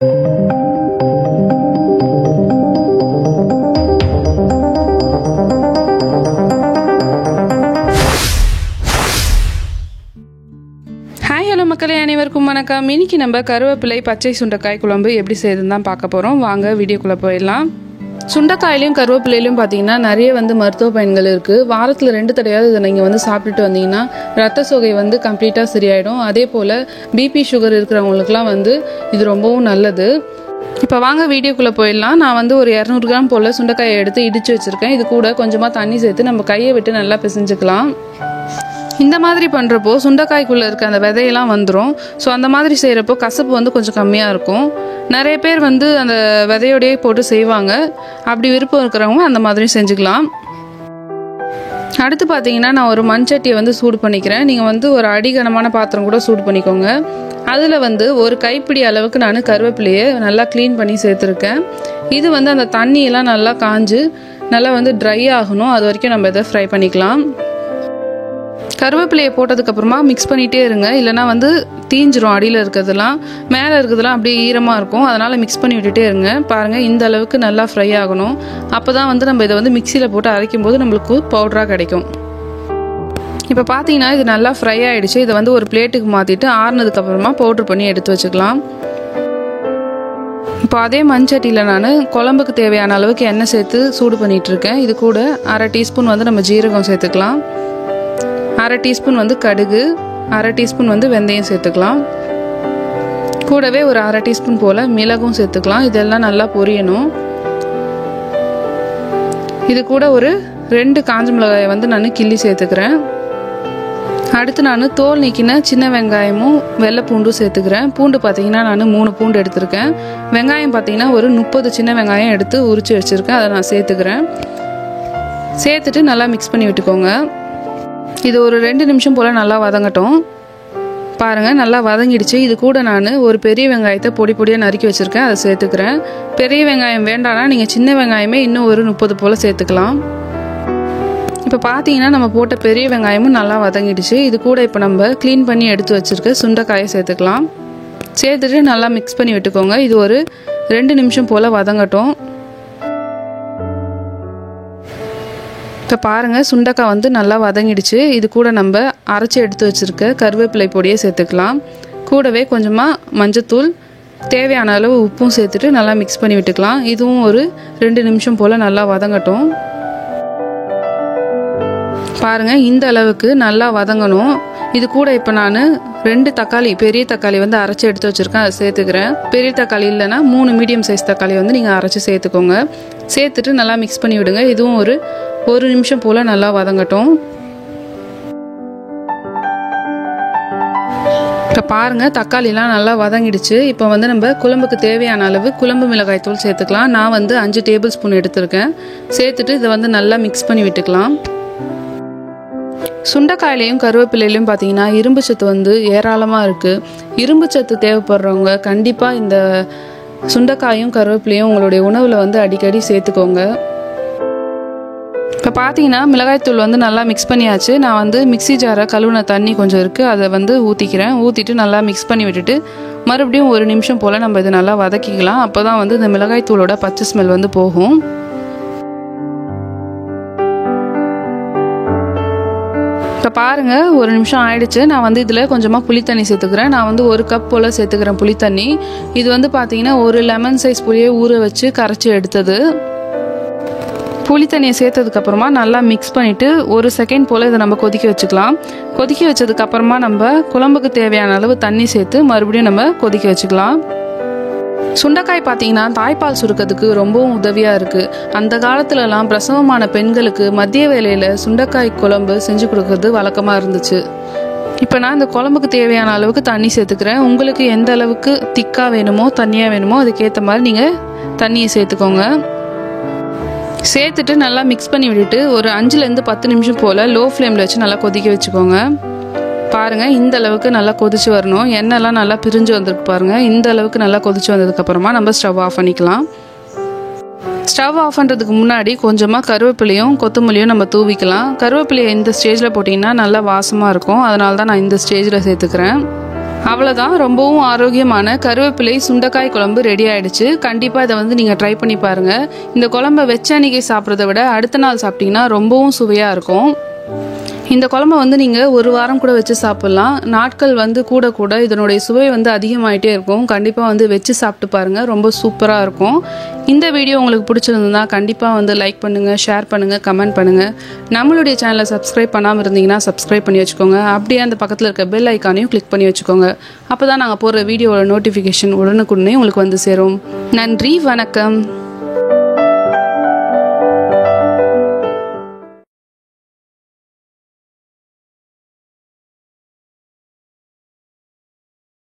Hello மக்களே, அனைவருக்கும் வணக்கம். இன்னைக்கு நம்ம கருவேப்பிலை பச்சை சுண்டைக்காய் குழம்பு எப்படி செய்யுதுன்னு தான் பார்க்க போகிறோம். வாங்க வீடியோக்குள்ளே போயிடலாம். சுண்டைக்காயிலையும் கருவேப்பிலையிலையும் பார்த்தீங்கன்னா நிறைய மருத்துவ பயன்கள் இருக்குது. வாரத்தில் 2 தடவையாவது இதை நீங்கள் சாப்பிட்டுட்டு வந்தீங்கன்னா ரத்த சோகை கம்ப்ளீட்டாக சரியாயிடும். அதே போல் பிபி சுகர் இருக்கிறவங்களுக்குலாம் இது ரொம்பவும் நல்லது. இப்போ வாங்க வீடியோக்குள்ளே போயிடலாம். நான் ஒரு 200 கிராம் போல் சுண்டைக்காயை எடுத்து இடித்து வச்சுருக்கேன். இது கூட கொஞ்சமாக தண்ணி சேர்த்து நம்ம கையை விட்டு நல்லா பிசைஞ்சுக்கலாம். இந்த மாதிரி பண்ணுறப்போ சுண்டைக்காய்க்குள்ளே இருக்க அந்த விதையெல்லாம் வந்துடும். ஸோ அந்த மாதிரி செய்கிறப்போ கசப்பு கொஞ்சம் கம்மியாக இருக்கும். நிறைய பேர் அந்த விதையோடையே போட்டு செய்வாங்க. அப்படி விருப்பம் இருக்கிறவங்க அந்த மாதிரி செஞ்சுக்கலாம். அடுத்து பார்த்தீங்கன்னா நான் ஒரு மண்சட்டியை சூடு பண்ணிக்கிறேன். நீங்கள் ஒரு அடிகனமான பாத்திரம் கூட சூடு பண்ணிக்கோங்க. அதில் ஒரு கைப்பிடி அளவுக்கு நான் கருவேப்பிலையை நல்லா க்ளீன் பண்ணி சேர்த்துருக்கேன். இது அந்த தண்ணியெல்லாம் நல்லா காஞ்சு நல்லா ட்ரை ஆகணும். அது வரைக்கும் நம்ம இதை ஃப்ரை பண்ணிக்கலாம். கருவேப்பிலையை போட்டதுக்கப்புறமா மிக்ஸ் பண்ணிகிட்டே இருங்க. இல்லைனா தீஞ்சிரும். அடியில் இருக்கிறதுலாம் மேலே இருக்கிறதுலாம் அப்படியே ஈரமாக இருக்கும். அதனால் மிக்ஸ் பண்ணி விட்டுட்டே இருங்க. பாருங்கள், இந்த அளவுக்கு நல்லா ஃப்ரை ஆகணும். அப்போ தான் நம்ம இதை மிக்சியில் போட்டு அரைக்கும் போது நம்மளுக்கு பவுடராக கிடைக்கும். இப்போ பார்த்தீங்கன்னா இது நல்லா ஃப்ரை ஆகிடுச்சு. இதை ஒரு பிளேட்டுக்கு மாற்றிட்டு ஆறுனதுக்கப்புறமா பவுட்ரு பண்ணி எடுத்து வச்சுக்கலாம். இப்போ அதே மண்சட்டியில் நான் குழம்புக்கு தேவையான அளவுக்கு எண்ணெய் சேர்த்து சூடு பண்ணிகிட்ருக்கேன். இது கூட 1/2 டீஸ்பூன் நம்ம ஜீரகம் சேர்த்துக்கலாம். 1/2 டீஸ்பூன் கடுகு, 1/2 டீஸ்பூன் வெந்தயம் சேர்த்துக்கலாம். கூடவே ஒரு 1/2 டீஸ்பூன் போல் மிளகும் சேர்த்துக்கலாம். இதெல்லாம் நல்லா பொரியணும். இது கூட ஒரு 2 காஞ்ச மிளகாயை நான் கிள்ளி சேர்த்துக்கிறேன். அடுத்து நான் தோல் நீக்கின சின்ன வெங்காயமும் வெள்ளை பூண்டும் சேர்த்துக்கிறேன். பூண்டு பார்த்தீங்கன்னா நான் 3 பூண்டு எடுத்திருக்கேன். வெங்காயம் பார்த்தீங்கன்னா ஒரு 30 சின்ன வெங்காயம் எடுத்து உரித்து வச்சுருக்கேன். அதை நான் சேர்த்துக்கிறேன். சேர்த்துட்டு நல்லா மிக்ஸ் பண்ணி விட்டுக்கோங்க. இது ஒரு 2 நிமிஷம் போல் நல்லா வதங்கட்டும். பாருங்கள், நல்லா வதங்கிடுச்சு. இது கூட நான் ஒரு பெரிய வெங்காயத்தை பொடி பொடியாக நறுக்கி வச்சுருக்கேன். அதை சேர்த்துக்கிறேன். பெரிய வெங்காயம் வேண்டாம்னா நீங்கள் சின்ன வெங்காயமே இன்னும் ஒரு 30 போல் சேர்த்துக்கலாம். இப்போ பார்த்தீங்கன்னா நம்ம போட்ட பெரிய வெங்காயமும் நல்லா வதங்கிடுச்சு. இது கூட இப்போ நம்ம க்ளீன் பண்ணி எடுத்து வச்சுருக்க சுண்டைக்காயை சேர்த்துக்கலாம். சேர்த்துட்டு நல்லா மிக்ஸ் பண்ணி விட்டுக்கோங்க. இது ஒரு 2 நிமிஷம் போல் வதங்கட்டும். இப்போ பாருங்கள், சுண்டைக்காய் நல்லா வதங்கிடுச்சு. இது கூட நம்ம அரைச்சி எடுத்து வச்சுருக்க கருவேப்பிலை பொடியை சேர்த்துக்கலாம். கூடவே கொஞ்சமாக மஞ்சத்தூள், தேவையான அளவு உப்பும் சேர்த்துட்டு நல்லா மிக்ஸ் பண்ணி விட்டுக்கலாம். இதுவும் ஒரு 2 நிமிஷம் போல் நல்லா வதங்கட்டும். பாருங்கள், இந்த அளவுக்கு நல்லா வதங்கணும். இது கூட இப்போ நான் 2 தக்காளி, பெரிய தக்காளி அரைச்சி எடுத்து வச்சுருக்கேன். அதை சேர்த்துக்கிறேன். பெரிய தக்காளி இல்லைன்னா 3 மீடியம் சைஸ் தக்காளி நீங்கள் அரைச்சி சேர்த்துக்கோங்க. சேர்த்துட்டு நல்லா மிக்ஸ் பண்ணி விடுங்க. இதுவும் ஒரு 1 நிமிஷம் போல் நல்லா வதங்கட்டும். இப்போ பாருங்கள், தக்காளிலாம் நல்லா வதங்கிடுச்சு. இப்போ நம்ம குழம்புக்கு தேவையான அளவு குழம்பு மிளகாய் தூள் சேர்த்துக்கலாம். நான் 5 டேபிள் ஸ்பூன் எடுத்திருக்கேன். சேர்த்துட்டு இதை நல்லா மிக்ஸ் பண்ணி விட்டுக்கலாம். சுண்டைக்காயிலையும் கருவேப்பிலையிலையும் பார்த்தீங்கன்னா இரும்பு சத்து ஏராளமாக இருக்குது. இரும்பு சத்து தேவைப்படுறவங்க கண்டிப்பாக இந்த சுண்டைக்காயும் கருவேப்பிலையும் உங்களுடைய உணவில் அடிக்கடி சேர்த்துக்கோங்க. இப்போ பார்த்தீங்கன்னா மிளகாய்த்தூள் நல்லா மிக்ஸ் பண்ணியாச்சு. நான் மிக்ஸி ஜாரை கழுவுன தண்ணி கொஞ்சம் இருக்குது, அதை ஊற்றிக்கிறேன். ஊற்றிட்டு நல்லா மிக்ஸ் பண்ணி விட்டுட்டு மறுபடியும் 1 நிமிஷம் போல் நம்ம இதை நல்லா வதக்கிக்கலாம். அப்போ தான் இந்த மிளகாய்த்தூளோட பச்சை ஸ்மெல் போகும். இப்போ பாருங்கள், 1 நிமிஷம் ஆயிடுச்சு. நான் இதில் கொஞ்சமாக புளித்தண்ணி சேர்த்துக்கிறேன். நான் 1 கப் போல் சேர்த்துக்கிறேன் புளித்தண்ணி. இது பார்த்தீங்கன்னா ஒரு லெமன் சைஸ் புளியை ஊற வச்சு கரைச்சி எடுத்தது. புளித்தண்ணியை சேர்த்ததுக்கப்புறமா நல்லா மிக்ஸ் பண்ணிவிட்டு 1 செகண்ட் போல் இதை நம்ம கொதிக்க வச்சுக்கலாம். கொதிக்க வச்சதுக்கப்புறமா நம்ம குழம்புக்கு தேவையான அளவு தண்ணி சேர்த்து மறுபடியும் நம்ம கொதிக்க வச்சுக்கலாம். சுண்டைக்காய் பார்த்தீங்கன்னா தாய்ப்பால் சுருக்கிறதுக்கு ரொம்பவும் உதவியாக இருக்குது. அந்த காலத்துலலாம் பிரசவமான பெண்களுக்கு மதிய வேளையில் சுண்டைக்காய் குழம்பு செஞ்சு கொடுக்கறது வழக்கமாக இருந்துச்சு. இப்போ நான் இந்த குழம்புக்கு தேவையான அளவுக்கு தண்ணி சேர்த்துக்கிறேன். உங்களுக்கு எந்த அளவுக்கு திக்காக வேணுமோ தண்ணியாக வேணுமோ அதுக்கேற்ற மாதிரி நீங்கள் தண்ணியை சேர்த்துக்கோங்க. சேர்த்துட்டு நல்லா மிக்ஸ் பண்ணி விட்டுட்டு ஒரு 5லேருந்து 10 நிமிஷம் போல் லோ ஃப்ளேமில் வச்சு நல்லா கொதிக்க வச்சுக்கோங்க. பாருங்கள், இந்த அளவுக்கு நல்லா கொதிச்சு வரணும். எண்ணெய்லாம் நல்லா பிரிஞ்சு வந்திருக்கு பாருங்கள். இந்த அளவுக்கு நல்லா கொதிச்சு வந்ததுக்கப்புறமா நம்ம ஸ்டவ் ஆஃப் பண்ணிக்கலாம். ஸ்டவ் ஆஃப் பண்ணுறதுக்கு முன்னாடி கொஞ்சமாக கருவேப்பிலையும் கொத்தமல்லியும் நம்ம தூவிக்கலாம். கருவேப்பிலையை இந்த ஸ்டேஜில் போட்டிங்கன்னா நல்லா வாசமாக இருக்கும். அதனால தான் நான் இந்த ஸ்டேஜில் சேர்த்துக்கிறேன். அவ்வளோதான், ரொம்பவும் ஆரோக்கியமான கருவேப்பிலை சுண்டைக்காய் குழம்பு ரெடி ஆயிடுச்சு. கண்டிப்பாக இதை வந்து நீங்கள் ட்ரை பண்ணி பாருங்கள். இந்த குழம்பை வச்ச அன்னைக்கு சாப்பிட்றத விட அடுத்த நாள் சாப்பிட்டிங்கன்னா ரொம்பவும் சுவையாக இருக்கும். இந்த குழம்பை வந்து நீங்கள் ஒரு வாரம் கூட வச்சு சாப்பிட்லாம். நாட்கள் வந்து கூட கூட இதனுடைய சுவை வந்து அதிகமாகிட்டே இருக்கும். கண்டிப்பாக வந்து வச்சு சாப்பிட்டு பாருங்கள், ரொம்ப சூப்பராக இருக்கும். இந்த வீடியோ உங்களுக்கு பிடிச்சிருந்ததுன்னா கண்டிப்பாக வந்து லைக் பண்ணுங்கள், ஷேர் பண்ணுங்கள், கமெண்ட் பண்ணுங்கள். நம்மளுடைய சேனலை சப்ஸ்கிரைப் பண்ணாமல் இருந்தீங்கன்னா சப்ஸ்கிரைப் பண்ணி வச்சுக்கோங்க. அப்படியே அந்த பக்கத்தில் இருக்க பெல் ஐக்கானையும் கிளிக் பண்ணி வச்சுக்கோங்க. அப்போ தான் நாங்கள் போடுற வீடியோவோட நோட்டிஃபிகேஷன் உடனுக்குடனே உங்களுக்கு வந்து சேரும். நன்றி, வணக்கம்.